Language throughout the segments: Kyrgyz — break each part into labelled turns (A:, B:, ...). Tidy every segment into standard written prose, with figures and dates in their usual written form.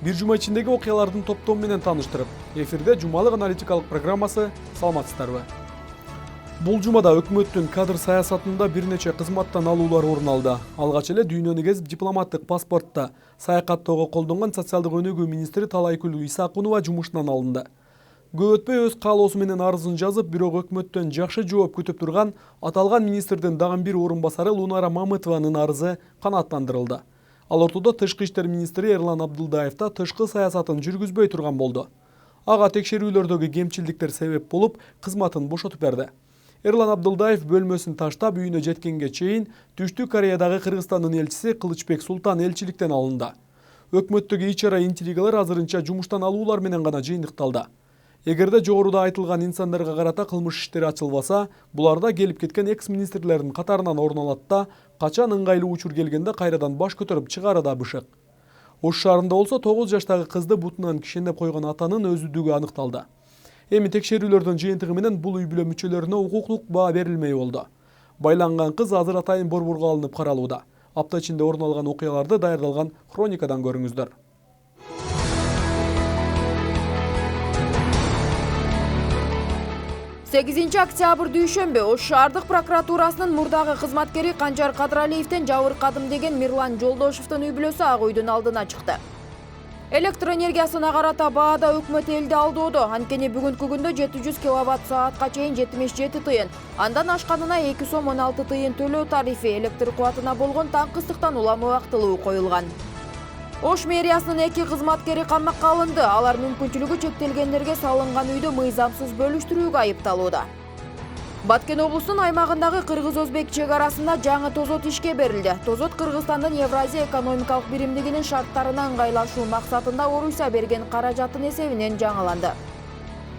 A: Бир жума ичиндеги окуялардын топтому менен тааныштырып, эфирде жумалык аналитикалык программасы. Саламатсыздарбы? Бул жумада өкмөттүн кадр саясатында бир нече кызматтан алуулар орун алды. Алгач эле дүйнөнү кезип дипломаттык паспортто саякаттоого колдонгон социалдык өнүгүү министри Талайкүл Исакунова жумушунан алынды. Көп өтпөй өз каалоосу менен арызын жазып, бирок өкмөттөн жакшы жооп күтүп турган аталган министрдин дагы бир орун басары Лунара Мамытованын арызы канааттандырылды. Ал ортодо тышкы иштер министри Эрлан Абдылдаев да тышкы саясатын жүргүзбөй турган болду. Ага текшерүүлөрдөгү кемчилдиктер себеп болуп, кызматын бошотуп берди. Эрлан Абдылдаев бөлмөсүн таштап үйүнө жеткенге чейин Түштүк Кореядагы Кыргызстандын элчиси Кылычбек Султан элчиликтен алынды. Өкмөттөгү ич-чара интригалар азырынча жумуштан алуулар менен гана жыйынтыкталды. Эгерде жогоруда айтылган инсандарга карата кылмыш иштери ачылбаса, буларда келип кеткен экс-министрлердин катарынан орун алат да, качан ыңгайлуу учур келгенде кайрадан баш көтөрүп чыгары да бышык. Ош шаарында болсо 9 жаштагы кызды бутунан кишенеп койгон атанын өзүдүгү аныкталды. Эми текшерүүлөрдүн жыйынтыгы менен бул үй бүлө мүчөлөрүнө укуктук баа берилмей болду. Байланган кыз азыр атайын борборго алынып каралууда. Апта ичинде орун алган окуяларды даярдалган хроникадан көрүңүздөр.
B: 8 октябрь дүйшөмбү Ош шаардык прокуратурасынын мурдагы кызматкери Канжар Кадралиевден жабыркадым деген Мирлан Жолдошевдун үй бүлөсү ак үйдүн алдына чыкты. Электр энергиясына карата баада өкмөт элди алдоодо. Анткени бүгүнкү күндө 700 киловатт саатка чейин 77 тыйын, андан ашканына 2 сом 16 тыйын төлөө тарифи электр кубатына болгон таңкыстыктан улам убактылуу коюлган. Ош мэриясынын 2 кызматкери камакка алынды. Алар мүмкүнчүлүгү чектелгендерге салынган үйдү мыйзамсыз бөлүштүрүүгө айыпталууда. Баткен облусунун аймагындагы кыргыз-өзбек чек арасында жаңы тозот ишке берилди. Тозот Кыргызстандын Евразия экономикалык биримдигинин шарттарына ыңгайлашуу максатында Орусия берген каражаттын эсебинен жаңыланды.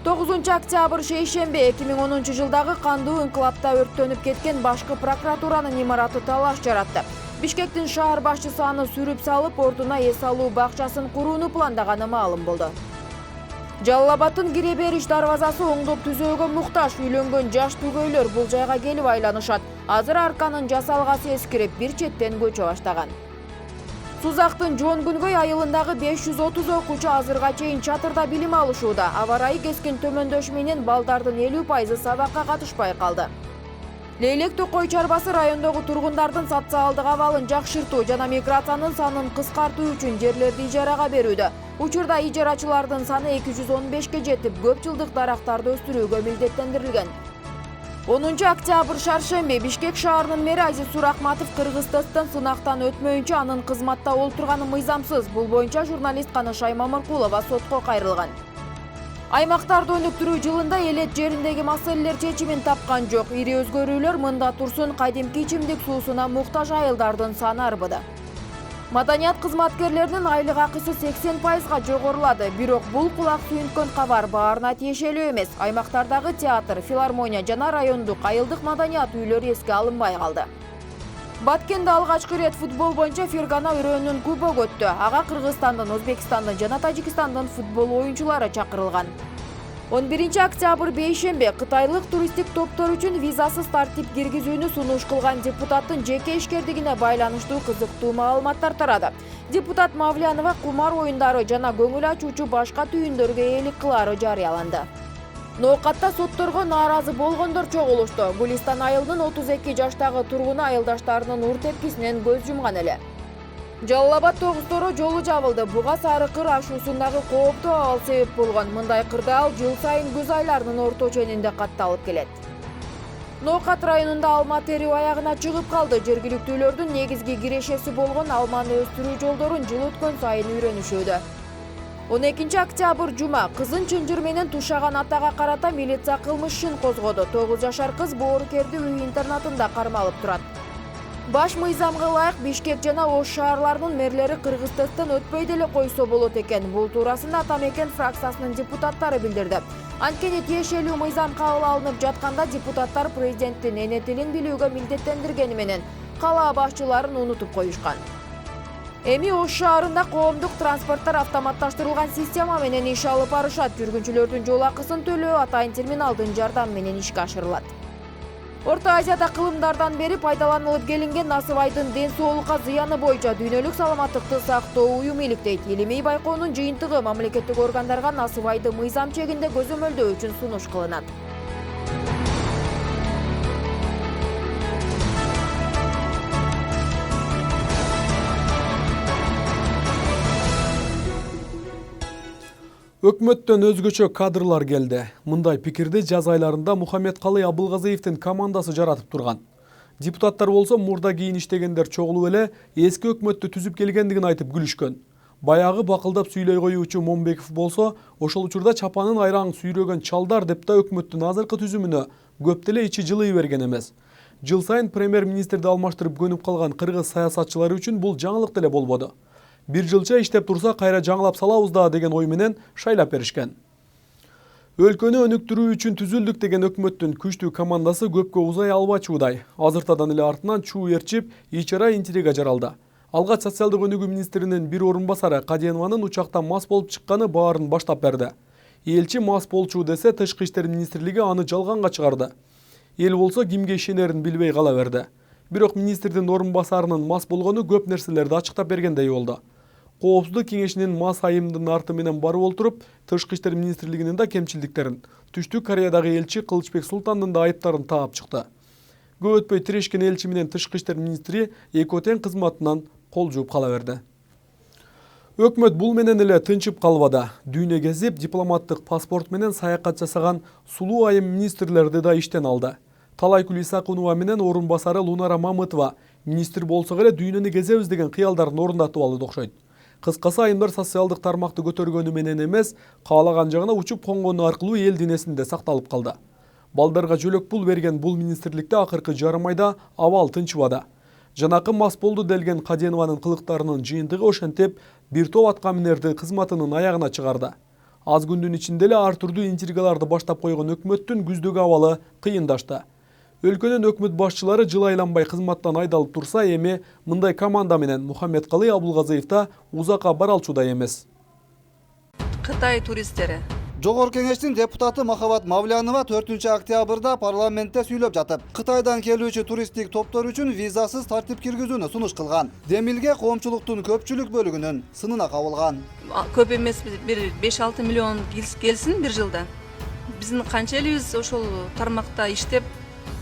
B: 9 октябрь шейшембе 2010 жылдагы кандуу инкылапта өрттөнүп кеткен башкы прокуратуранын имараты талаш жаратты. Бишкектин шаар башчысы аны сүрүп салып, ордуна эс алуу бакчасын курууну пландаганы маалым болду. Жалал Абадтын кире бериш дарбазасы оңдоп түзөөгө муктаж. Үйлөнгөн жаш түгөйлөр бул жайга келип айланышат. Азыр арканын жасалгасы эскирип, бир четтен көчө баштаган. Сузактын Жонгүнгөй айылындагы 530 окуучу азырга чейин чатырда билим алышууда. Аба ырайы кескин төмөндөшү менен балдардын 50% сабакка катышпай калды. Лейлек Токой чарбасы райондогу тургундардын социалдык абалын жакшыртуу жана миграциянын санын кыскартуу үчүн жерлерди ижарага берүүдө. Учурда ижарачылардын саны 215ке жетип, көп жылдык дарактарды өстүрүүгө милдеттендирилген. 10 октябрь шаршемби Бишкек шаарынын мэри Азиз Сурахматов Кыргыз тесттен сынактан өтмөйүнчө анын кызматта олтурганы мыйзамсыз. Бул боюнча журналист Канышай Мамыркулова сотко кайрылган. Аймактарды өнүктүрүү жылында элет жериндеги маселелер чечимин тапкан жок. Ири өзгөрүүлөр мында турсун, кадимки ичимдик суусуна муктаж айылдардын саны арбыды. Маданият кызматкерлеринин айлык акысы 80%га жогорулады. Бирок бул кулак сүйүнткөн кабар баарына тиешелүү эмес. Аймактардагы театр, филармония жана райондук айылдык маданият үйлөрү эске алынбай калды. Баткенде алгачкы ирет футбол боюнча Фергана өрөөнүн кубогу өттү. Ага Кыргызстандын, Өзбекстандын жана Тажикстандын футбол оюнчулары чакырылган. 11 октябрь бейшембе Кытайлык туристтик топтор үчүн визасыз тартип киргизүүнү сунуш кылган депутаттын жеке ишкердигине байланыштуу кызыктуу маалыматтар тарады. Депутат Мавлянова кумар оюндары жана көңүл ачуучу башка түйүндөргө ээлик кылаары жарыяланды. Ноокатта сотторго нааразы болгондор чогулушту. Гулистан айылынын 32 жаштагы тургуну айылдаштарынын ур тепкисинен көз жумган эле. Жалал Абад тогузторо жолу жабылды. Буга Сарыкыр ашуусундагы кооптуу абал себеп болгон. Мындай кырдаал жыл сайын күз айларынын орто ченинде катталып келет. Ноокат районунда алма терүү аягына чыгып калды. Жергиликтүүлөрдүн негизги кирешеси болгон алманы өстүрүү жолдорун жыл өткөн сайын үйрөнүшүүдө. 12 октябрь жума кызын чынжыр менен тушаган атага карата милиция кылмыш ишин козгоду. 9 жашар кыз боорукерди үй интернатында кармалып турат. Баш мыйзамга ылайык Бишкек жана Ош шаарларынын мэрлери Кыргыз тесттен өтпөй деле койсо болот экен. Бул туурасында Атамекен фракциясынын депутаттары билдирди. Анткени тиешелүү мыйзам кабыл алынып жатканда депутаттар президенттин эне тилин билүүгө милдеттендиргени менен кала башчыларын унутуп коюшкан. Эми Ош шаарында коомдук транспорттор автоматташтырылган система менен иш алып барышат. Жүргүнчүлөрдүн жол акысын төлөө атайын терминалдын жардамы менен ишке ашырылат. Орто Азияда кылымдардан бери пайдаланылып келинген Насып Айдын ден соолукка зыяны боюнча дүйнөлүк саламаттыкты сактоо уюму иликтейт. Илимий байкоонун жыйынтыгы мамлекеттик органдарга Насып Айды мыйзам чегинде көзөмөлдөө үчүн сунуш кылынат.
A: Өкмөттөн өзгөчө кадрлар келди. Мындай пикирди жаз айларында Мухаммедкалый Абылгазиевдин командасы жаратып турган. Депутаттар болсо мурда кийин иштегендер чогулуп эле эски өкмөттү түзүп келгендигин айтып күлүшкөн. Баягы бакылдап сүйлөй коюучу Момбеков болсо ошол учурда чапанын айраң сүйрөгөн чалдар деп да өкмөттүн азыркы түзүмүнө көп деле ичи жылый берген эмес. Жыл сайын премьер-министрди алмаштырып көнүп калган кыргыз саясатчылары үчүн бул жаңылык деле болбоду. Бир жылча иштеп турса кайра жаңылап салабыз да деген ой менен шайлап беришкен. Өлкөнү өнүктүрүү үчүн түзүлдүк деген өкмөттүн күчтүү командасы көпкө узай албачуудай. Азыртадан эле артынан чуу ээрчип, ичара интрига жаралды. Алгач социалдык өнүгүү министринин бир орун басары Каденованын учакта мас болуп чыкканы баарын баштап берди. Элчи мас болчу десе, Тышкы иштер министрлиги аны жалганга чыгарды. Эл болсо кимге ишенерин билбей кала берди. Бирок министрдин орун басарынын мас болгону көп нерселерди ачыктап бергендей болду. Коопсуздук кеңешинин мас айымдын арты менен барып олтуруп, Тышкы иштер министрлигинин да кемчилдиктерин, Түштүк Кореядагы элчи Кылычбек Султандын да айыптарын таап чыкты. Көп өтпөй тирешкен элчи менен Тышкы иштер министри экөө тең кызматынан кол жууп кала берди. Өкмөт бул менен эле тынчып калбады. Дүйнө кезип, дипломаттык паспорт менен саякат жасаган сулуу айым министрлерди да иштен алды. Талайкүл Исакунова менен орун басары Лунара Мамытова министр болсок эле дүйнөнү кезебиз деген кыялдарын орундатып алды окшойт. Кыскасы айымдар социалдык тармакты көтөргөнү менен эмес, каалаган жагына учуп конгону аркылуу элдин эсинде сакталып калды. Балдарга жөлөк пул берген бул министрликте акыркы жарым айда абал тынчыбады. Жанакы мас болду делген Каденованын кылыктарынын жыйынтыгы ошентип бир топ аткаминерди кызматынын аягына чыгарды. Аз күндүн ичинде эле ар түрдүү интригаларды баштап койгон өкмөттүн күздөгү абалы кыйындашты. Өлкөнүн өкмөт башчылары жыл айланбай кызматтан айдалып турса, эми мындай команда менен Мухаммедкалый Абылгазиев да узакка баралчудай эмес.
C: Кытай туристтери.
D: Жогорку кеңештин депутаты Махабат Мавлянова 4-октябрда парламентте сүйлөп жатып, Кытайдан келүүчү туристтик топтор үчүн визасыз тартип киргизүүнү сунуш кылган. Демилге коомчулуктун көпчүлүк бөлүгүнүн сынына кабылган.
C: Көп эмес, бир 5-6 миллион келсин бир жылда. Биздин канча элибиз ошол тармакта иштеп,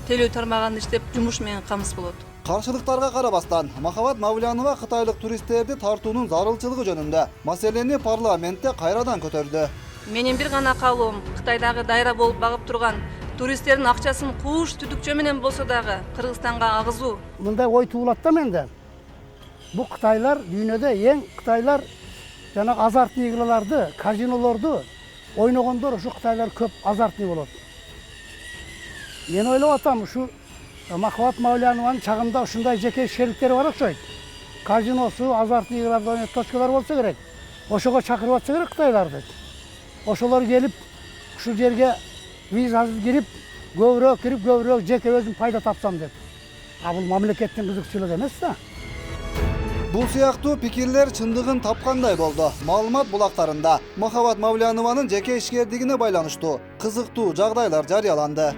C: телөө тармагында иштеп, жумуш менен камсыз болот.
D: Каршылыктарга карабастан, Махабат Мавлянова кытайлык туристтерди тартуунун зарылчылыгы жөнүндө маселени парламентте кайрадан көтөрдү.
C: Менин бир гана каалоом, Кытайдагы дайра болуп багып турган туристтердин акчасын кууш түтүкчө менен болсо дагы Кыргызстанга агызуу.
E: Мындай ой туулат да менде. Бул Кытайлар дүйнөдө эң Кытайлар жана азартный играларды, казинолорду ойногондор ушу Кытайлар көп азартный болот. Мен ойлоп атам, ушу Махабат Мавлянованын чагында ушундай жеке ишкерликтери бар окшойт. Казиносу, азартный играларды ойнойт точкалар болсо керек. Ошого чакырып атса керек Кытайларды. Ошолор келип, ушул жерге визасыз кирип, көбүрөөк жеке өзүм пайда тапсам деп. А бул мамлекеттин кызыкчылыгы эмес да.
D: Бул сыяктуу пикирлер чындыгын тапкандай болду. Маалымат булактарында Махабат Мавлянованын жеке ишкердигине байланыштуу кызыктуу жагдайлар жарыяланды.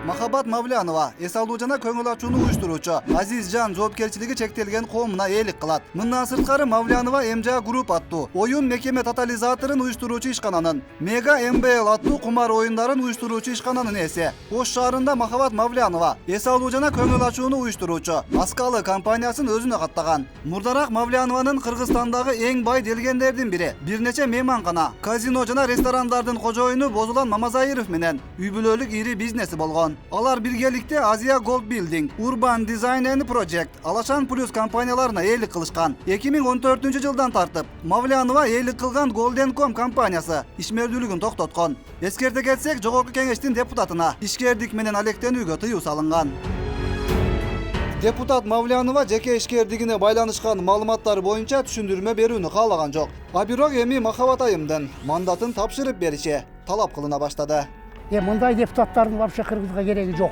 D: Махабат Мавлянова эс алуу жана көңүл ачууну уюштуруучу Азизжан жоопкерчилиги чектелген коомуна ээлик кылат. Мындан сырткары Мавлянова МЖА Групп аттуу оюн мекеме тотализаторун уюштуруучу ишкананын, Мега МБЛ аттуу кумар оюндарын уюштуруучу ишкананын ээси. Ош шаарында Махабат Мавлянова эс алуу жана көңүл ачууну уюштуруучу Аскалы компаниясын өзүнө каттаган. Мурдараак Мавлянованын Кыргызстандагы эң бай делгендердин бири, бир нече мейманкана, казино жана ресторандардын кожоюну Бозулан Мамазайыров менен үй бүлөлүк ири бизнеси болгон. Алар биргеликте Азия Gold Building, Urban Design and Project, Алашан Плюс компанияларына ээлик кылышкан. 2014-жылдан тартып, Мавлянова ээлик кылган Golden.com компаниясы ишмердүүлүгүн токтоткон. Эскерте кетсек, жогорку кеңештин депутатына ишкердик менен алектенүүгө тыюу салынган. Депутат Мавлянова жеке ишкердигине байланышкан маалыматтар боюнча түшүндүрмө берүүнү каалаган жок. А бирок эми Махабат айымдын мандатын тапшырып бериши талап кылына баштады.
E: Мындай депутаттардын вообще Кыргызга кереги жок.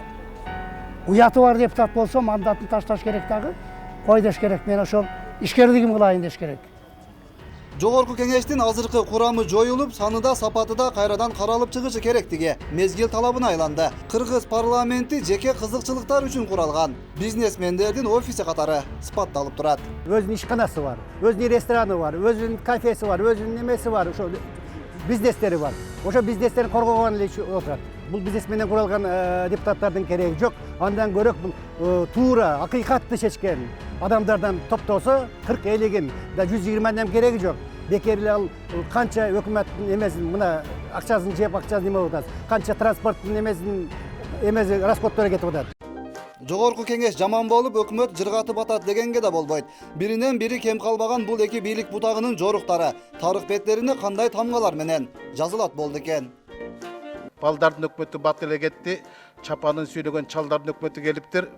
E: Уяты бар депутат болсо мандатын ташташ керек дагы, кой деш керек. Мен ошол ишкерлигим кылайын деш керек.
D: Жогорку кеңештин азыркы курамы жоюлуп, саны да сапаты да кайрадан каралып чыгышы керектиги мезгил талабына айланды. Кыргыз парламенти жеке кызыкчылыктар үчүн куралган бизнесмендердин офиси катары сыпатталып турат.
E: Өзүнүн ишканасы бар, өзүнүн рестораны бар, өзүнүн кафеси бар, өзүнүн немеси бар, ошо бизнестери бар. Ошо бизнестерин коргогон эле отурат. Бул бизнес менен куралган депутаттардын кереги жок. Андан көрөк бул туура, акыйкатты чечкен адамдардан топтосо 40-50 да 120 кереги жок. Бекер эле ал канча өкмөттүн эмесин мына акчасын жеп акчасын неме атат. Канча транспорттун эмеси расходтору кетип атат.
D: Жогорку кеңеш жаман болуп, өкмөт жыргатып атат дегенге да болбойт. Биринен бири кем калбаган бул эки бийлик бутагынын жоруктары тарых беттерине кандай тамгалар менен жазылат болду экен.
F: Балдардын өкмөтү бат эле кетти, чапанын сүйлөгөн чалдардын өкмөтү келиптир.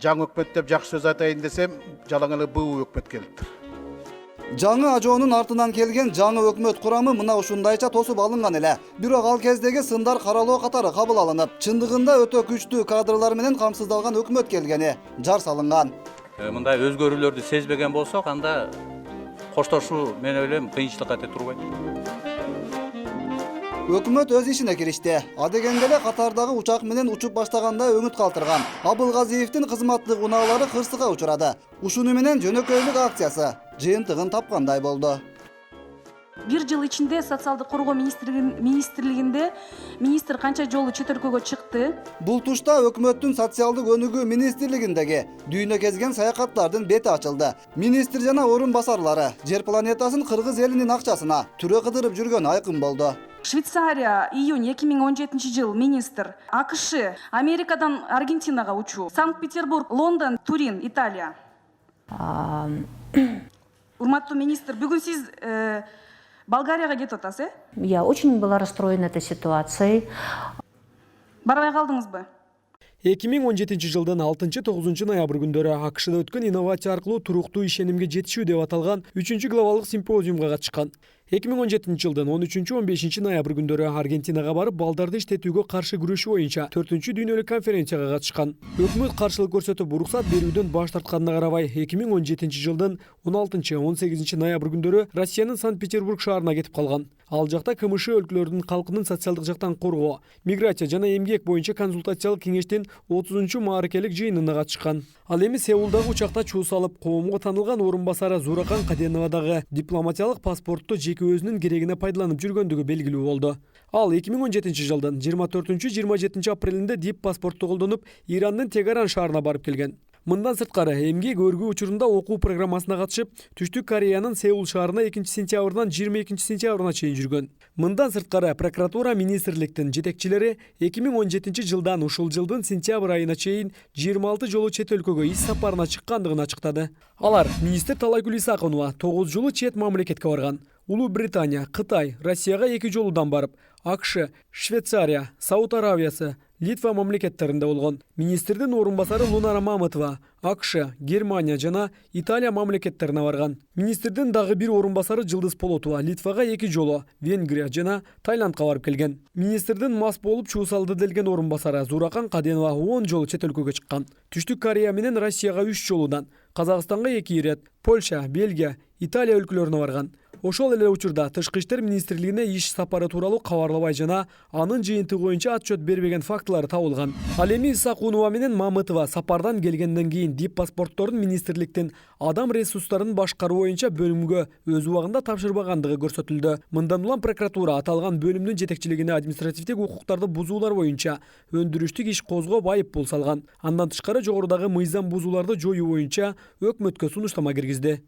F: Жаңы өкмөт деп жакшы сөз айтайын десем, жалаң эле буу өкмөт келиптир.
D: Жаңы ажоонун артынан келген жаңы өкмөт курамы мына ушундайча тосуп алынган эле. Бирок ал кездеги сындар каралоо катары кабыл алынып, чындыгында өтө күчтүү кадрлар менен камсыздалган өкмөт келгени жар салынган.
G: Мындай өзгөрүүлөрдү сезбеген болсок, анда коштошуу мен ойлойм кыйынчылыкка өтө турбайт.
D: Өкмөт өз ишине киришти. Адегенде эле катардагы учак менен учуп баштаганда өңүт калтырган Абылгазиевдин кызматтык унаалары кырсыкка учурады. Ушуну менен жөнөкөйлүк акциясы жыйынтыгын тапкандай болду.
H: Бир жыл ичинде социалдык коргоо министрлигинде министр канча жолу чет өлкөгө чыкты.
D: Бул тушта өкмөттүн социалдык өнүгүү министрлигиндеги дүйнө кезген саякаттардын бети ачылды. Министр жана орун басарлары жер планетасын кыргыз элинин акчасына түрө кыдырып жүргөн айкын болду.
H: Швейцария июнь 2017 жыл министр, АКШ Америкадан Аргентинага учуу, Санкт-Петербург, Лондон, Турин, Италия. Урматтуу министр, бүгүн сиз Болгарияга кетип атасыз,
I: Я очень была расстроена этой ситуацией.
H: Барбай калдыңызбы?
A: 2017 жылдын 6-9 ноябрь күндөрү АКШда өткөн инновация аркылуу туруктуу ишенимге жетишүү деп аталган 3-чү глобалдык симпозиумга катышкан. 2017 жылдын 13-15 ноябрь күндөрү Аргентинага барып, балдарды иштетүүгө каршы күрөшүү боюнча 4-чү дүйнөлүк конференцияга катышкан. Өкмөт каршылык көрсөтүп, уруксат берүүдөн баш тартканына карабай, 2017 жылдын 16-18 ноябрь күндөрү Россиянын Санкт-Петербург шаарына кетип калган. Ал жакта КМШ өлкөлөрдүн калкынын социалдык жактан коргоо, миграция жана эмгек боюнча консультациялык кеңештин 30-чу мааракелик жыйынына катышкан. Ал эми Сеулдагы учакта чуу салып, коомго таанылган орун басары Зуракан Каденовадагы дипломатиялык паспортту жеке өзүнүн керегине пайдаланып жүргөндүгү белгилүү болду. Ал 2017 жылдын 24-27 апрелинде дип паспортту колдонуп, Ирандын Тегаран шаарына барып келген. Мындан сырткары эмгек өргүү учурунда окуу программасына катышып, Түштүк Кореянын Сеул шаарына 2-сентябрдан 22 сентябрына чейин жүргөн. Мындан сырткары прокуратура министрликтин жетекчилери 2017 жылдан ушул жылдын сентябрь айына чейин 26 жолу чет өлкөгө иш сапарына чыккандыгын ачыктады. Алар министр Талайгүл Исакунова 9 жолу чет мамлекетке барган. Улуу Британия, Кытай, Россияга 2 жолудан барып, АКШ, Швейцария, Сауд Аравиясы, Литва мамлекеттеринде болгон. Министрдин орун басары Лунара Мамытова АКШ, Германия жана Италия мамлекеттерине барган. Министрдин дагы бир орун басары Жылдыз Полотова Литвага 2 жолу, Венгрия жана Таиландка барып келген. Министрдин мас болуп чуу салды делген орун басары Зуракан Каденова 10 жолу чет өлкөгө чыккан. Түштүк Корея менен Россияга 3 жолудан, Казакстанга 2 ирет, Польша, Бельгия, Италия өлкөлөрүнө барган. Ошол эле учурда Тышкы иштер министрлигине иш сапары тууралуу кабарлабай жана анын жыйынтыгы боюнча отчет бербеген фактылар табылган. Ал эми Исакунова менен Мамытова сапардан келгенден кийин дип паспорттордун министрликтин адам ресурстарын башкаруу боюнча бөлүмгө өз убагында тапшырбагандыгы көрсөтүлдү. Мындан улам прокуратура аталган бөлүмдүн жетекчилигине административдик укуктарды бузуулар боюнча өндүрүштүк иш козгоп айып пул салган. Андан тышкары жогорудагы мыйзам бузууларды жоюу боюнча өкмөткө сунуштама киргизди.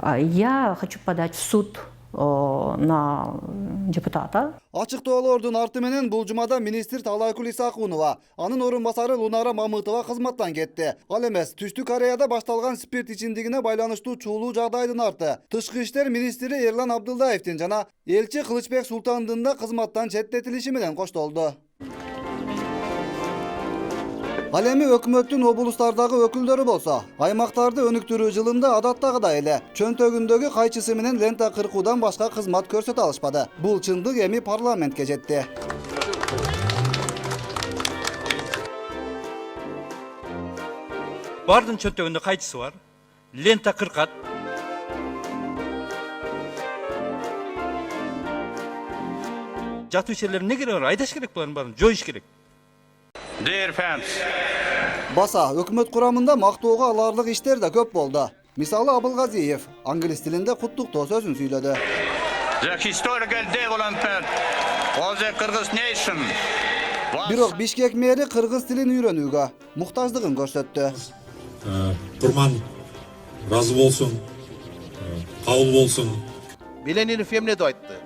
I: Я хочу подать в суд на депутата.
D: Ачыктоолордун арты менен бул жумада министр Талайгүл Исакунова, анын орун басары Лунара Мамытова кызматтан кетти. Ал эмес, Түштүк Кореяда башталган спирт ичимдигине байланыштуу чуулуу жагдайдын арты Тышкы иштер министри Эрлан Абдылдаевдин жана элчи Кылычбек Султандын да кызматтан четтетилиши менен коштолду. Ал эми өкмөттүн облустардагы өкүлдөрү болсо, аймактарды өнүктүрүү жылында адаттагыдай эле чөнтөгүндөгү кайчысы менен лента кыркуудан башка кызмат көрсөтө алышпады. Бул чындык эми парламентке жетти.
G: Бардын чөнтөгүндө кайчысы бар, лента кыркат.
J: жатуу ишерлери эмне кереги бар? Айдаш керек булардын баарын, жоюш керек.
K: Dear fans,
D: Баса өкмөт курамында мактоого аларлык иштер да көп болду. Мисалы Абылгазиев англис тилинде куттуктоо сөзүн сүйлөдү.
K: the historical development of the Kyrgyz nation.
D: Бирок Бишкек мэри кыргыз тилин үйрөнүүгө муктаждыгын көрсөттү.
L: Турман разы болсун, кабыл болсун.
F: Беленинов эмне айтты?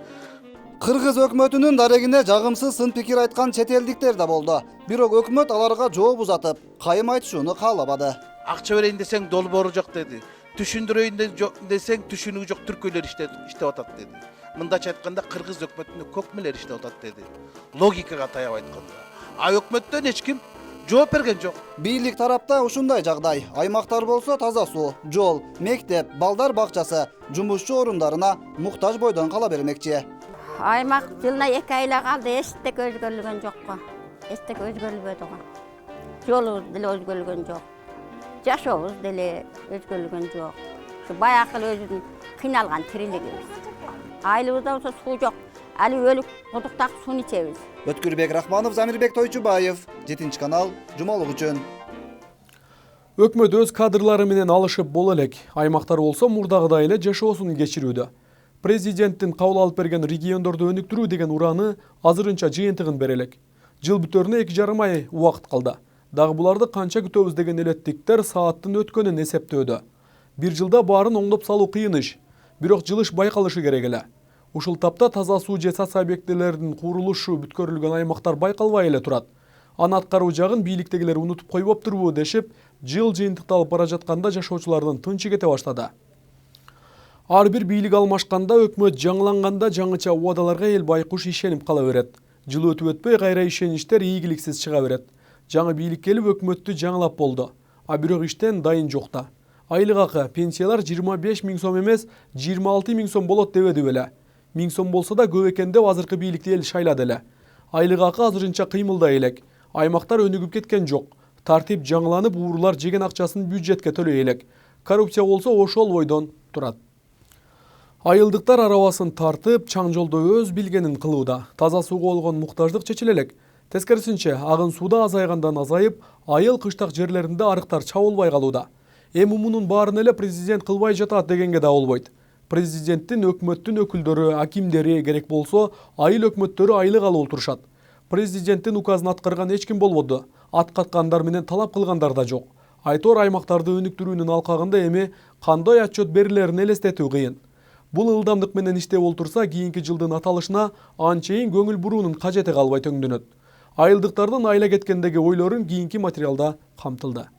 D: Кыргыз өкмөтүнүн дарегине жагымсыз сын пикир айткан чет элдиктер да болду. Бирок өкмөт аларга жооп узатып, кайым айтышууну каалабады.
F: Акча берейин десең долбоору жок деди. Түшүндүрөйүн десең түшүнүгү жок түркөйлөр иштеп атат деди. Мындача айтканда кыргыз өкмөтүнүн көкмелер иштеп атат деди. Логикага таяп айтканда. А өкмөттөн эч ким жооп берген жок.
D: Бийлик тарапта ушундай жагдай. Аймактар болсо таза суу, жол, мектеп, балдар бакчасы, жумушчу орундарына муктаж бойдон кала бермекчи.
M: Аймак жылына 2 айла калды, эчтек өзгөрүлгөн жокко. Эчтек өзгөрүлбөдү го. Жолубуз деле өзгөрүлгөн жок. Жашообуз деле өзгөрүлгөн жок. Ушу баягы өзүнүн кыйналган тирилигибиз. Айлыбызда болсо суу жок. Али өлүк кудуктак сууну ичебиз.
D: Өткүрбек Рахманов, Замирбек Тойчубаев, 7 канал, жумалык үчүн.
A: Өкмөт өз кадрлары менен алышып боло элек. Аймактар болсо мурдагыдай эле жашоосун кечирүүдө. Президенттин кабыл алып берген региондорду өнүктүрүү деген ураны азырынча жыйынтыгын бере элек. Жыл бүтөрүнө 2,5 ай убакыт калды. Дагы буларды канча күтөбүз деген элеттиктер сааттын өткөнүн эсептөөдө. Бир жылда баарын оңдоп салуу кыйын иш, бирок жылыш байкалышы керек эле. Ушул тапта таза суу же соц объектилеринин курулушу бүткөрүлгөн аймактар байкалбай эле турат. Аны аткаруу жагын бийликтегилер унутуп койбоптурбу дешип, жыл жыйынтыкталып бара жатканда жашоочулардын тынчы кете баштады. Ар бир бийлик алмашканда өкмөт жаңыланганда жаңыча убадаларга эл байкуш ишенип кала берет. Жыл өтүп өтпөй кайра ишеничтер ийгиликсиз чыга берет. Жаңы бийлик келип өкмөттү жаңылап болду. А бирок иштен дайын жокта. Айлык акы, пенсиялар 25 000 сом эмес, 26 000 сом болот дебеди беле. 1000 сом болсо да көп экен деп азыркы бийликти эл шайлады эле. Айлык акы азырынча кыймылдай элек. Аймактар өнүгүп кеткен жок. Тартип жаңыланып, уурулар жеген акчасын бюджетке төлөй элек. Коррупция болсо ошол бойдон турат. Айылдыктар арабасын тартып, чаң жолдо өз билгенин кылууда. Таза сууга болгон муктаждык чечиле элек. Тескерисинче, агын сууда азайгандан азайып, айыл кыштак жерлеринде арыктар чабылбай калууда. Эми мунун баарын эле президент кылбай жатат дегенге да болбойт. Президенттин өкмөттүн өкүлдөрү, акимдери керек болсо, айыл өкмөттөрү айлык алып отурушат. Президенттин указын аткарган эч ким болбоду. Аткаткандар менен талап кылгандар да жок. Айтор аймактарды өнүктүрүүнүн алкагында эми кандай отчет берилерин элестетүү кыйын. Бул ылдамдык менен иштеп олтурса, кийинки жылдын аталышына анчейин көңүл буруунун кажети калбай төңдөнөт. Айылдыктардын айла кеткендеги ойлорун кийинки материалда камтылды.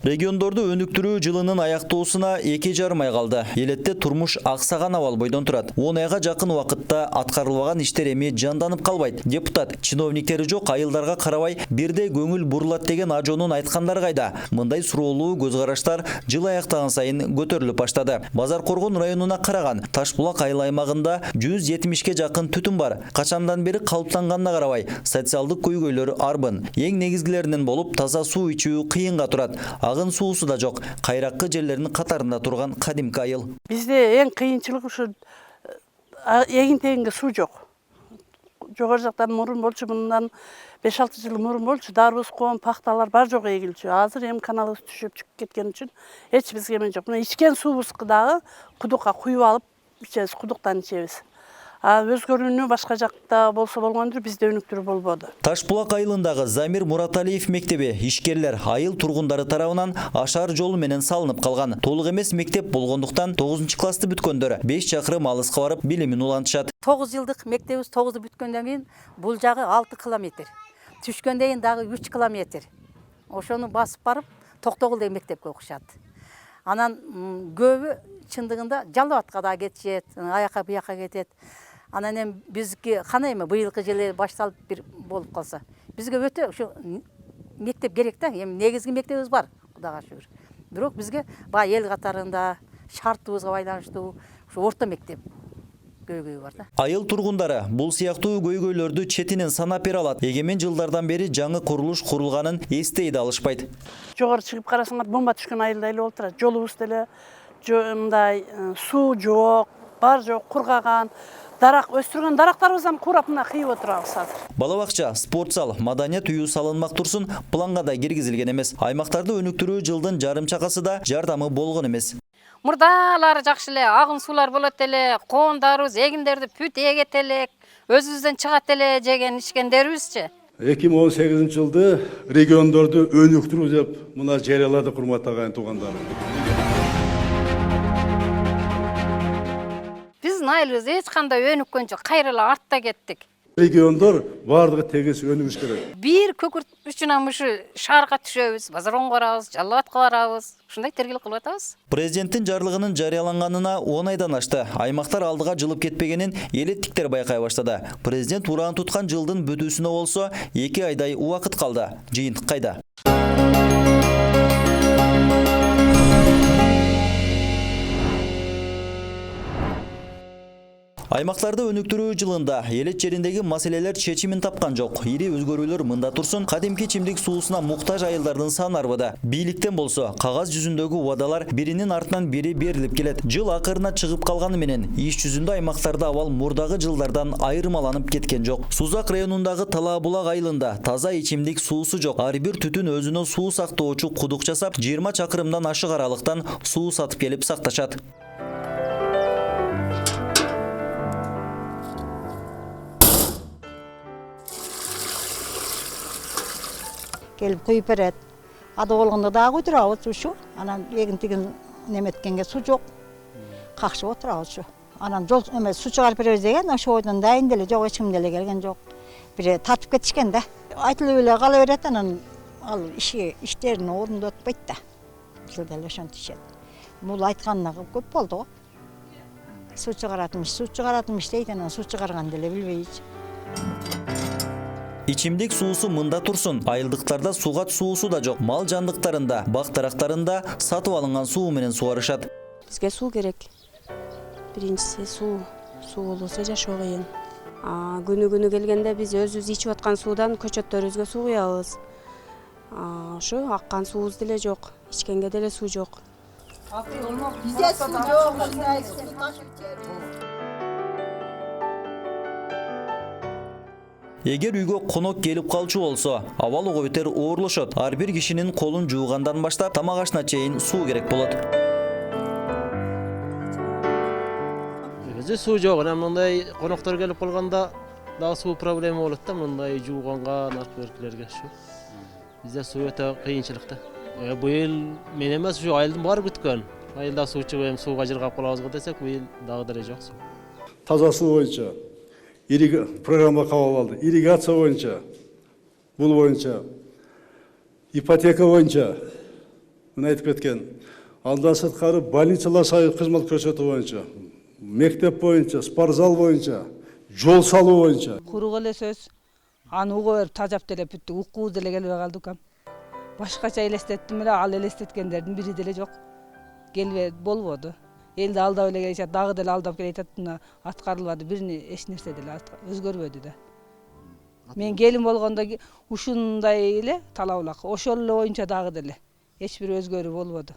N: Региондорду өнүктүрүү жылынын аяктоосуна 2,5 ай калды. Элетте турмуш аксаган абал бойдон турат. 10 айга жакын убакытта аткарылбаган иштер эми жанданып калбайт. Депутат чиновниктери жок айылдарга карабай бирдей көңүл бурулат деген ажоонун айткандар кайда? Мындай суроолуу көз караштар жыл аяктаган сайын көтөрүлүп баштады. Базар Коргон районуна караган Ташбулак айыл аймагында 170ке жакын түтүн бар. Качандан бери калыптанганына карабай, социалдык көйгөйлөр арбын. Эң негизгилеринен болуп таза суу ичүү кыйынга турат. Агын суусу да жок. Кайраккы жерлеринин катарында турган кадимки айыл.
O: Бизде эң кыйынчылык ушу эгин-тегинге суу жок. Жогору жактан мурун болчу, мындан 5-6 жыл мурун болчу, дарбыз, коом, пакталар бар жок эгилчү. Азыр эми каналыбыз түшүп чыгып кеткен үчүн эч бизге эме жок. Мына ичкен суубузду дагы кудукка куюп алып ичебиз, кудуктан ичебиз. Өзгөрүүнү башка жакта болсо болгондур, бизде өнүктүрүү болбоду.
N: Ташбулак айылындагы Замир Мураталиев мектеби ишкерлер айыл тургундары тарабынан ашар жолу менен салынып калган. Толук эмес мектеп болгондуктан 9-классты бүткөндөр 5 чакырым алыска барып билимин улантышат.
P: 9 жылдык мектебиз 9-ду бүткөндөн кийин бул жагы 6 километр. Түшкөндөн кийин дагы 3 километр. Ошону басып барып Токтогулдеги мектепке окушат. Анан көбү чындыгында Жалбатка да кетишет, аяка бияка кетет. Анан эми бизге кана эми быйылкы жылы башталып бир болуп калса, бизге өтө ушу мектеп керек да. Эми негизги мектебиз бар, Кудайга шүгүр. Бирок бизге баягы эл катарында шартыбызга байланыштуу ушу орто мектеп көйгөй бар да.
N: Айыл тургундары бул сыяктуу көйгөйлөрдү четинен санап бере алат. Эгемен жылдардан бери жаңы курулуш курулганын эстей да алышпайт.
O: Жогору чыгып карасаңар, бомба түшкөн айылда эле болуп турат. Жолубуз деле мындай суу жок, бар жок, кургаган. Дарак өстүргөн дарактарыбыз ham курап мына кыйып отурабыз азыр.
N: Балабакча, спорт зал, маданият үйү салынмак турсун планга да киргизилген эмес. Аймактарды өнүктүрүү жылдын жарым чакасы да жардамы болгон эмес.
Q: Мурдалары жакшы эле, агын суулар болот эле, коондарыбыз, эгиндерди бүт эгет элек, өзүбүздөн чыгат эле жеген ичкендерибизчи.
R: 2018 жылды региондорду өнүктүрүү деп мына жарыялады, урматтуу агайын туугандар.
Q: Биздин айылыбыз эч кандай өнүккөн жок, кайрыла артта кеттик.
R: Региондор бардыгы тегис өнүгүш керек.
Q: Бир көкүрт үчүн ушу шаарга түшөбүз, базаронго барабыз, Жалал Абадка барабыз. Ушундай тергелик кылып атабыз.
N: Президенттин жарлыгынын жарыяланганына 10 айдан ашты. Аймактар алдыга жылып кетпегенин элеттиктер байкай баштады. Президент ураан туткан жылдын бүтүүсүнө болсо 2 айдай убакыт калды. Жыйынтык кайда? Аймактарды өнүктүрүү жылында элет жериндеги маселелер чечимин тапкан жок. Ири өзгөрүүлөр мында турсун, кадимки ичимдик суусуна муктаж айылдардын саны арбыды. Бийликтен болсо, кагаз жүзүндөгү убадалар биринин артынан бири берилип келет. Жыл акырына чыгып калганы менен иш жүзүндө аймактарда абал мурдагы жылдардан айырмаланып кеткен жок. Сузак районундагы Талаабулак айылында таза ичимдик суусу жок. Ар бир түтүн өзүнө суу сактоочу кудук жасап, 20 чакырымдан ашык аралыктан суу сатып келип сакташат.
S: Келіп құйып берет. Ады болғанда дағы отырауыз ушу. Анан егін-тегін неметкенге су жоқ. Қақшы отырауыз шу. Анан жол емес су шығарып беребіз деген, ошо ойдан дайын деле жоқ, ешкім деле келген жоқ. Бире татып кетишкен да. Айтылып эле кала берет, анан ал иштерин орунда өтпөйт да. Жылда эле ошентип ишет. Бул айтканына көп болду го. Су чыгаратмыш дейт, анан су чыгарган деле билбейчи.
N: Ичимдик суусу мында турсун. Айылдыктарда сугат суусу да жок. Мал жандыктарында, бак дарактарында сатып алынган суу менен суарышат.
T: Бизге суу керек. Биринчиси суу болбосо жашоо кыйын. Күнү келгенде биз өзүбүз ичип аткан суудан көчөттөрүбүзгө суу куябыз. Ошо аккан суубуз деле жок. Ичкенге деле суу жок.
S: Бизде суу жок.
N: Эгер үйгө конок келип калчу болсо, абал ого бетер оорлошот. Ар бир кишинин колун жуугандан баштап тамак ашына чейин суу керек болот.
U: Бизде суу жок, мындай коноктор келип калганда дагы суу проблема болот да, мындай жууганга, наркоберкилерге ушу. Бизде суу өтө кыйынчылыкта. Быйыл мен эмес, ушу айылдын баары күткөн. Айылда суу чыгып, сууга жыргап калабыз го десек, быйыл дагы деле жок суу.
R: Таза суу боюнча программа кабыл алды. Ирригация боюнча, бул боюнча, ипотека боюнча, мына айтып кеткен. Андан сырткары больницалар сай кызмат көрсөтүү боюнча, мектеп боюнча, спортзал боюнча, жол салуу боюнча.
V: Курук эле сөз. Аны уга берип тажап деле бүттүк, уккубуз деле келбей калдык. Башкача элестеттим эле, ал элестеткендердин бири деле жок. Келбей болбоду. Элди алдап эле келишет, дагы деле алдап келет, мына аткарылбады, бирини эч нерсе деле өзгөрбөдү да. Мен келин болгондо ушундай эле Талаабулак, ошол эле боюнча дагы деле эч бир өзгөрүү болбоду.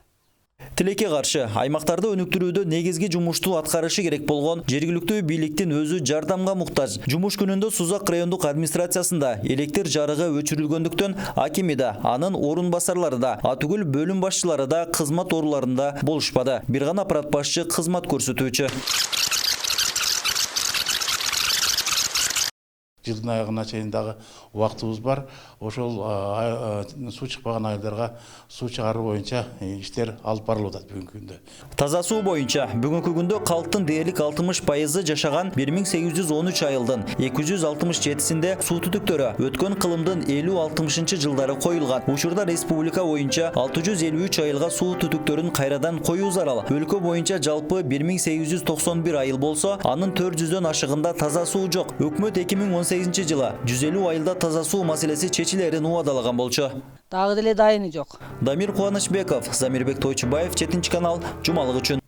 N: Тилекке каршы аймактарды өнүктүрүүдө негизги жумушту аткарышы керек болгон жергиликтүү бийликтин өзү жардамга муктаж. Жумуш күнүндө Сузак райондук администрациясында электр жарыгы өчүрүлгөндүктөн акими да, анын орун басарлары да, атүгүл бөлүм башчылары да кызмат орууларында болушпады. Бир гана аппарат башчы кызмат көрсөтүүчү.
W: Жылдын аягына чейин дагы убактыбыз бар. Ошол суу чыкпаган айылдарга суу чыгаруу боюнча иштер алып барылып атат бүгүнкү күндө.
N: Таза суу боюнча бүгүнкү күндө калктын дээрлик 60% жашаган 1813 айылдын 267синде суу түтүктөрү өткөн кылымдын 50-60 жылдары коюлган. Учурда республика боюнча 653 айылга суу түтүктөрүн кайрадан коюу зарыл. Өлкө боюнча жалпы 1891 айыл болсо, анын 400дөн ашыгында таза суу жок. Өкмөт 2018 жылы 150 айылда таза суу маселеси чечилерин убадалаган болчу.
V: Дагы деле дайыны жок.
N: Дамир Кубанычбеков, Замирбек Тойчубаев, 7 канал, жумалык үчүн.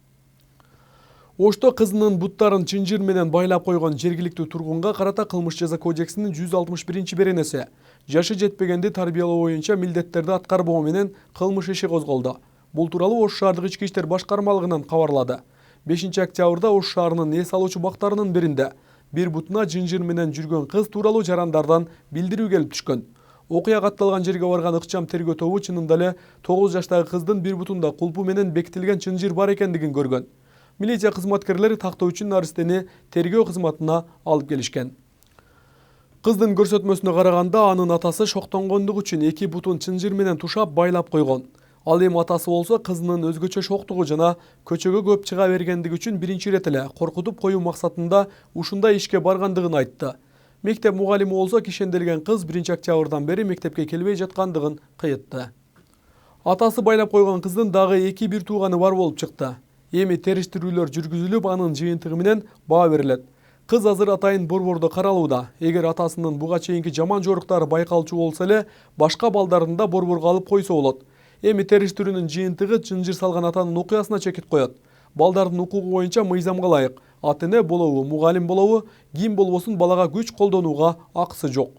A: Ошто кызынын буттарын чынжыр менен байлап койгон жергиликтүү тургунга карата кылмыш жаза кодексинин 161-беренеси жашы жетпегенди тарбиялоо боюнча милдеттерди аткарбоо менен кылмыш иши козголду. Бул тууралуу Ош шаардык ички иштер башкармалыгынан кабарлады. 5-октябрда Ош шаарынын эс алуучу бактарынын биринде бир бутуна жынжыр менен жүргөн кыз тууралуу жарандардан билдирүү келип түшкөн. Окуя катталган жерге барган ыкчам тергөө тобу чынында эле 9 жаштагы кыздын бир бутунда кулпу менен бекитилген чынжыр бар экендигин көргөн. Милиция кызматкерлери тактоо үчүн наристени тергөө кызматына алып келишкен. Кыздын көрсөтмөсүнө караганда анын атасы шоктонгондугу үчүн 2 бутун чынжыр менен тушап байлап койгон. Ал эми атасы болсо кызынын өзгөчө шоктугу жана көчөгө көп чыга бергендиги үчүн биринчи ирет эле коркутуп коюу максатында ушундай ишке баргандыгын айтты. Мектеп мугалими болсо кишенделген кыз 1-октябрдан бери мектепке келбей жаткандыгын кыйытты. Атасы байлап койгон кыздын дагы 2 бир тууганы бар болуп чыкты. Эми териштирүүлөр жүргүзүлүп, анын жыйынтыгы менен баа берилет. Кыз азыр атайын борбордо каралууда. Эгер атасынын буга чейинки жаман жоруктары байкалчу болсо эле, башка балдарын да борборго алып койсо болот. Эми териштирүүнүн жыйынтыгы чынжыр салган атанын окуясына чекит коет. Балдардын укугу боюнча мыйзамга ылайык ата-эне болобу, мугалим болобу, ким болбосун балага күч колдонууга акысы жок.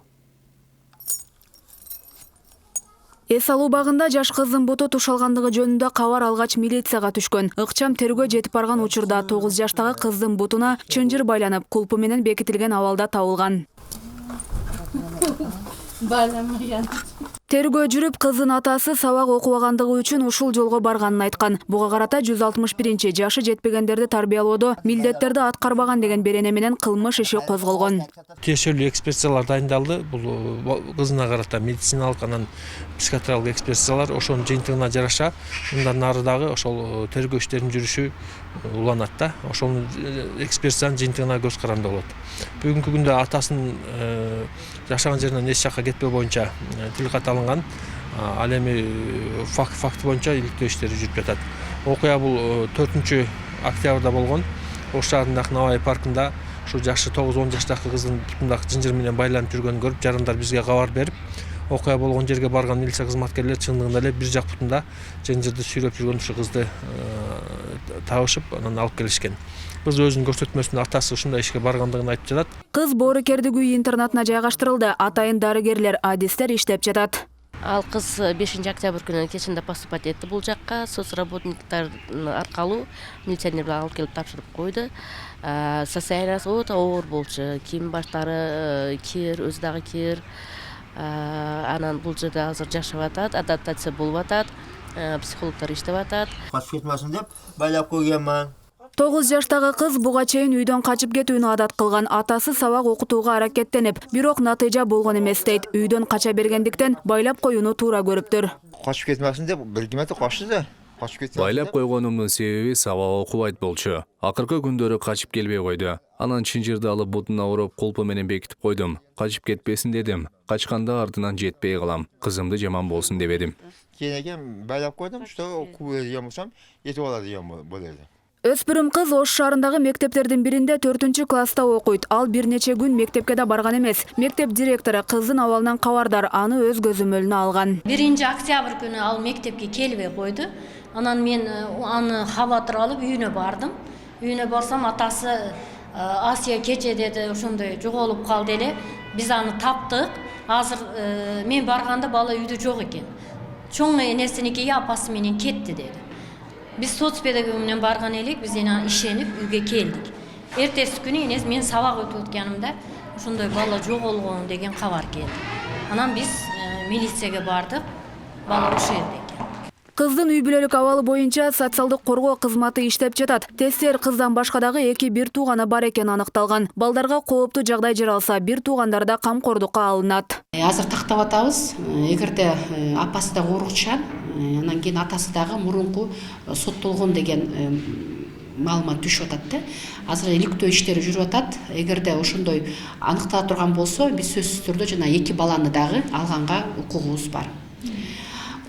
B: Эс алуу багында жаш кыздын буту тушалгандыгы жөнүндө кабар алгач милицияга түшкөн. Ыкчам тергөө жетип барган учурда 9 жаштагы кыздын бутуна чынжыр байланып, кулпу менен бекитилген абалда табылган. Тергөө жүрүп, кыздын атасы сабак окубагандыгы үчүн ушул жолго барганын айткан. Буга карата 161 жашы жетпегендерди тарбиялоодо милдеттерди аткарбаган деген берене менен кылмыш иши козголгон.
U: Тиешелүү экспертизалар дайындалды. Бул кызына карата медициналык анан психиатриялык экспертизалар ошонун жыйынтыгына жараша мындан нары дагы ошол тергөө иштеринин жүрүшү уланат да. Ошонун экспертизанын жыйынтыгына көз каранды болот. Бүгүнкү күндө атасынын жашаган жеринен эч жакка кетпөө боюнча тилкат алынган. Ал эми факт боюнча иликтөө иштери жүрүп жатат. Окуя бул 4-октябрда болгон. Ош шаарындагы Навай паркында ушу жашы 9-10 жаштагы кыздын бутундагы жынжыр менен байланып жүргөнүн көрүп, жарандар бизге кабар берип, окуя болгон жерге барган милиция кызматкерлери чындыгында эле бир жак бутунда жынжырды сүйрөп жүргөн ушу кызды табышып, анан алып келишкен. Кыз өзүнүн көрсөтмөсүндө атасы ушундай ишке баргандыгын айтып жатат.
B: Кыз Боорукердик үй интернатына жайгаштырылды. Атайын дарыгерлер, адистер иштеп жатат.
C: Ал кыз 5-октябрь күнү кечинде поступать этти бул жакка. Соцработниктер аркылуу милиционерлер алып келип тапшырып койду. Социалиясы өтө оор болчу. Кийим баштары кир, өзү дагы кир. Анан бул жерде азыр жашап атат, адаптация болуп атат. Психологдор иштеп атат.
E: Качып кетмесин деп байлап койгонмун.
B: 9 жаштагы кыз буга чейин үйдөн качып кетүүнү адат кылган. Атасы сабак окутууга аракеттенип, бирок натыйжа болгон эмес дейт. Үйдөн кача бергендиктен байлап коюуну туура көрүптүр.
E: Качып кетмесин деп биргемети качты да.
X: Байлап койгонумдун себеби сабак окубайт болчу. Акыркы күндөрү качып келбей койду. Анан чынжырды алып бутуна уруп, кулпу менен бекитип койдум. Качып кетпесин дедим. Качканда артынан жетпей калам. Кызымды жаман болсун дебедим.
E: Кийин байлап койдум, что куу деген болсом, этип алат деген болду.
B: Өспүрүм кыз Ош шаарындагы мектептердин биринде 4-класста окуйт. Ал бир нече күн мектепке да барган эмес. Мектеп директору кыздын абалынан кабардар, аны өз көзөмөлүнө алган.
Y: 1-октябрь күнү ал мектепке келбей койду. Анан мен аны хабатыр алып үйүнө бардым. Үйүнө барсам атасы Асия кече деди ошондой жоголуп калды эле. Биз аны таптык. Азыр мен барганда бала үйдө жок экен. Чоң энесиники апасы менен кетти деди. Biz soцпедагог менен барган элек, биз ишенип үйгө келдик. Эртеси күнү энес мен сабак өтүп атканымда ошондой бала жоголгон деген кабар келди. Анан биз милицияга бардык. Бала ошол жерде экен.
B: Кыздын үй бүлөлүк абалы боюнча социалдык коргоо кызматы иштеп жатат. Тестер кыздан башка дагы 2 бир тууганы бар экени аныкталган. Балдарга кооптуу жагдай жаралса, бир туугандар да камкордукка алынат.
Z: Азыр тактап атабыз. Эгерде апасы да урукчан, анан кийин атасы дагы мурунку соттолгон деген маалымат түшүп атат да. Азыр иликтөө иштери жүрүп атат. Эгерде ошондой аныктала турган болсо, биз сөзсүз түрдө жана 2 баланы дагы алганга укугубуз бар.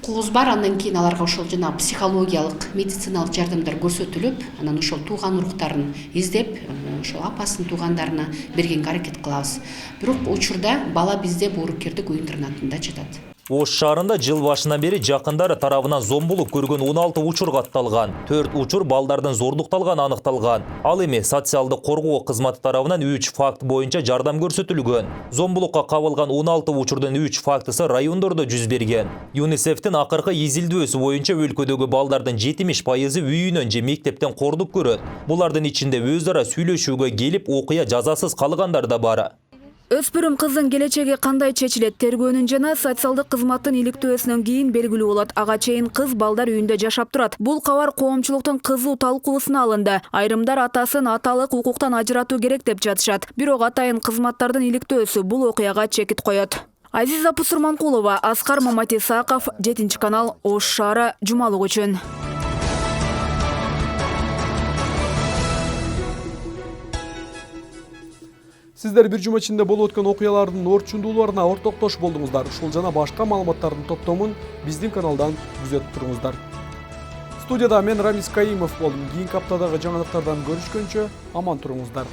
Z: Андан кийин аларга ошол жана психологиялык, медициналык жардамдар көрсөтүлүп, анан ошол тууган уруктарын издеп, ошол апасынын туугандарына бергенге аракет кылабыз. Бирок учурда бала бизде Боорукердик үй интернатында жатат.
N: Ош шаарында жыл башынан бери жакындары тарабынан зомбулук көргөн 16 учур катталган. 4 учур балдардын зордукталганы аныкталган. Ал эми социалдык коргоо кызматы тарабынан 3 факт боюнча жардам көрсөтүлгөн. Зомбулукка кабылган 16 учурдун 3 фактысы райондордо жүз берген. ЮНИСЕФтин акыркы изилдөөсү боюнча өлкөдөгү балдардын 70% үйүнөн же мектептен кордук көрөт. Булардын ичинде өз ара сүйлөшүүгө келип окуя жазасыз калгандар да бар.
B: Өспүрүм кыздын келечеги кандай чечилет тергөөнүн жана социалдык кызматтын иликтөөсүнөн кийин белгилүү болот. Ага чейин кыз балдар үйүндө жашап турат. Бул кабар коомчулуктун кызуу талкуусуна алынды. Айрымдар атасын аталык укуктан ажыратуу керек деп жатышат. Бирок атайын кызматтардын иликтөөсү бул окуяга чекит коет. Азиза Пусурманкулова, Аскар Маматисаков, 7-канал, Ош шаары, жумалык үчүн.
A: Сиздер бир жума ичинде болуп өткөн окуялардын орчундууларына ортоктош болдуңуздар. Ушул жана башка маалыматтардын топтомун биздин каналдан күзөтүп туруңуздар. Студияда мен Рамис Каимов болдум. Кийинки аптадагы жаңылыктардан көрүшкөнчө аман туруңуздар.